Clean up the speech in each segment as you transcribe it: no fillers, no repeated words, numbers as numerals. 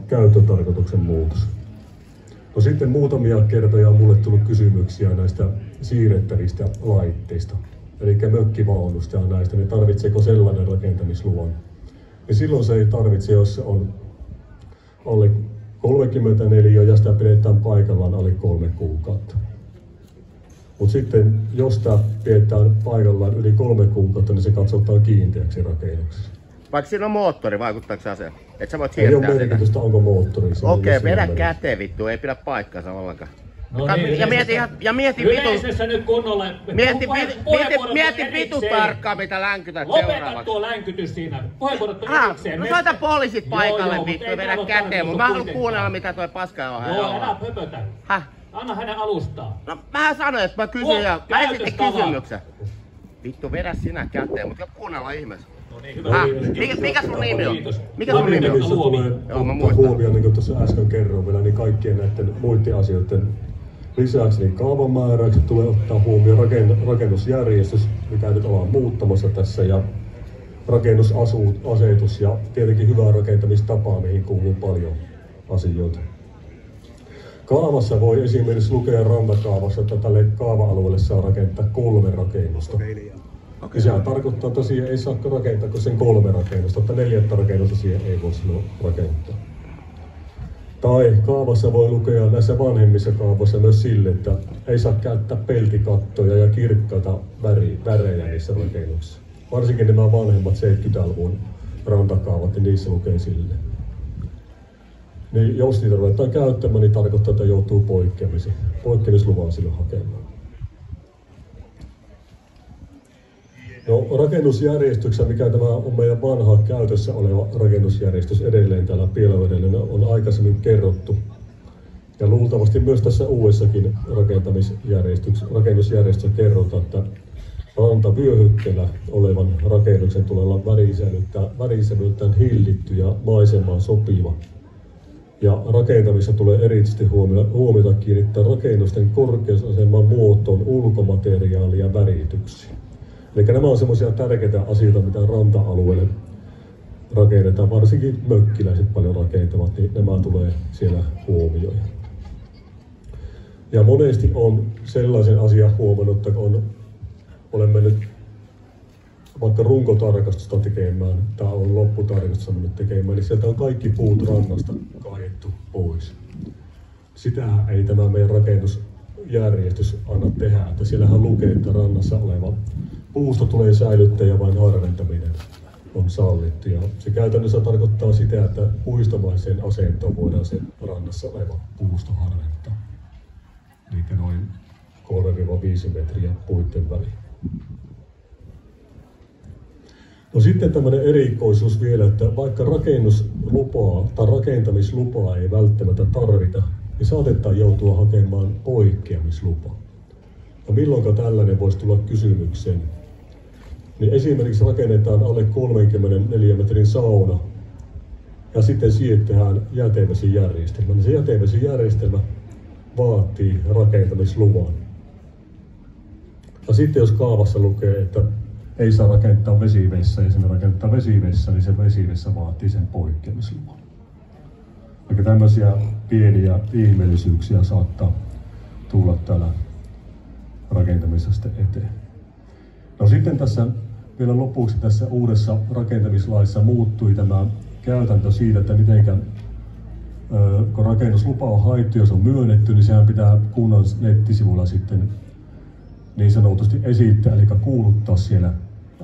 käyttötarkoituksen muutos. No sitten muutamia kertoja on mulle tullut kysymyksiä näistä siirrettävistä laitteista, eli mökkivaunusta ja näistä, niin tarvitseeko sellainen rakentamisluvan. Ja silloin se ei tarvitse, jos se on alle 34 ja sitä pidetään paikallaan alle 3 kuukautta. Mutta sitten, jos sitä pidetään paikallaan yli 3 kuukautta, niin se katsotaan kiinteäksi rakennuksessa. Vaikka siinä on moottori, vaikuttaako se asiaan? Et sä voit ei siirtää ole merkitystä, onko moottori. Okei, vedä käteen vittu, ei pidä paikkansa ollenkaan. No niin, ja mieti yleisössä nyt kunnolla. Mieti vitu tarkkaan, mitä länkytät seuraavaksi. Lopeta tuo länkytys siinä. Puheenvuorot on erikseen. No soita poliisit paikalle vittu ja vedä käteen, mutta mä haluan kuunnella mitä toi paska on. Joo, älä pöpötä. Häh? Anna hänen alustaa. No mä sanoin, että mä kysyn ja mä esitin kysymyksen. Vittu vedä sinä käteen, mutta kuunnella ihmeessä. No niin, hyvä. Mikä sun nimi on? Kiitos. Mikä sun nimi on? Tulee ottaa huomioon, niin kuin tuossa äsken kerroin vielä, niin kaikkien näiden muiden asioiden lisäksi niin kaavamääräykset tulee ottaa huomioon, rakennusjärjestys, mitä nyt ollaan muuttamassa tässä, ja rakennusasetus ja tietenkin hyvä rakentamistapa, mihin kuuluu paljon asioita. Kaavassa voi esimerkiksi lukea rantakaavassa, että tälle kaava-alueelle saa rakentaa 3 rakennusta. Ja sehän tarkoittaa, että siihen ei saa rakentaa kuin sen 3 rakennusta, että 4. rakennusta siihen ei voi silloin rakentaa. Tai kaavassa voi lukea näissä vanhemmissa kaavoissa myös sille, että ei saa käyttää peltikattoja ja kirkkaita värejä niissä rakennuksissa. Varsinkin nämä vanhemmat 70-luvun rantakaavat, niin niissä lukee sille. Niin jos niitä ruvetaan käyttämään, niin tarkoittaa, että joutuu poikkeamisluvan silloin hakemaan. No, rakennusjärjestyksessä, mikä tämä on meidän vanha käytössä oleva rakennusjärjestys edelleen täällä Pielavedellä, on aikaisemmin kerrottu. Ja luultavasti myös tässä uudessakin rakennusjärjestyksessä kerrotaan, että rantavyöhykkeellä olevan rakennuksen tulee olla värisävyltään hillitty ja maisemaan sopiva. Ja rakentamissa tulee erityisesti huomiota kiinnittää rakennusten korkeusaseman muotoon, ulkomateriaalia ja värityksiin. Eli nämä on semmoisia tärkeitä asioita, mitä ranta-alueelle rakennetaan, varsinkin mökkiläiset paljon rakentavat, niin nämä tulee siellä huomioida. Ja monesti on sellaisen asian huomannut, että kun olen mennyt vaikka runkotarkastusta tekemään, tai on lopputarkastusta mennyt tekemään, niin sieltä on kaikki puut rannasta kaiettu pois. Sitä ei tämä meidän rakennusjärjestys anna tehdä, että siellähän lukee, että rannassa oleva puusto tulee säilyttää ja vain harventaminen on sallittu. Ja se käytännössä tarkoittaa sitä, että puistomaiseen asentoon voidaan se rannassa oleva puusto harventaa. Eli noin 3-5 metriä puitten väliin. No sitten tämmöinen erikoisuus vielä, että vaikka rakennuslupaa tai rakentamislupaa ei välttämättä tarvita, niin saatetaan joutua hakemaan poikkeamislupa. Ja milloinka tällainen voisi tulla kysymykseen? Niin esimerkiksi rakennetaan alle 34 metrin sauna ja sitten siihen tehdään jätevesijärjestelmä. Niin se jätevesijärjestelmä vaatii rakentamisluvan. Ja sitten jos kaavassa lukee, että ei saa rakentaa vesivessä ja sinne rakentaa vesivessä, niin se vesivessä vaatii sen poikkeamisluvan. Eli tämmöisiä pieniä ihmeellisyyksiä saattaa tulla täällä rakentamisesta eteen. No sitten tässä vielä lopuksi tässä uudessa rakentamislaissa muuttui tämä käytäntö siitä, että mitenkään kun rakennuslupa on haettu, jos on myönnetty, niin sehän pitää kunnan nettisivuilla sitten niin sanotusti esittää, eli kuuluttaa siellä.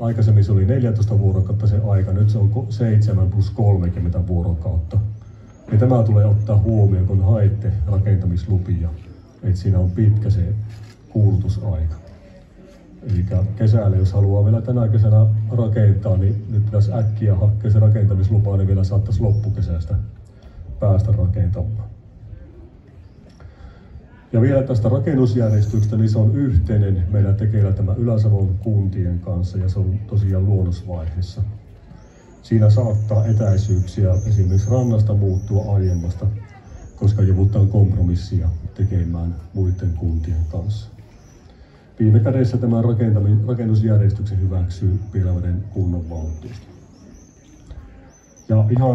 Aikaisemmin se oli 14 vuorokautta se aika, nyt se on 7 + 30 vuorokautta. Ja tämä tulee ottaa huomioon, kun haette rakentamislupia, että siinä on pitkä se kuulutusaika. Eli kesällä, jos haluaa vielä tänä kesänä rakentaa, niin nyt pitäisi äkkiä hakea se rakentamislupa, niin vielä saattaisi loppukesästä päästä rakentamaan. Ja vielä tästä rakennusjärjestyksestä, niin se on yhteinen meillä tekeillä tämä Ylä-Savon kuntien kanssa ja se on tosiaan luonnosvaiheessa. Siinä saattaa etäisyyksiä esimerkiksi rannasta muuttua aiemmasta, koska joudutaan kompromissia tekemään muiden kuntien kanssa. Viime kädessä tämän rakennusjärjestyksen hyväksyy Pielaveden kunnanvaltuusto. Ja ihan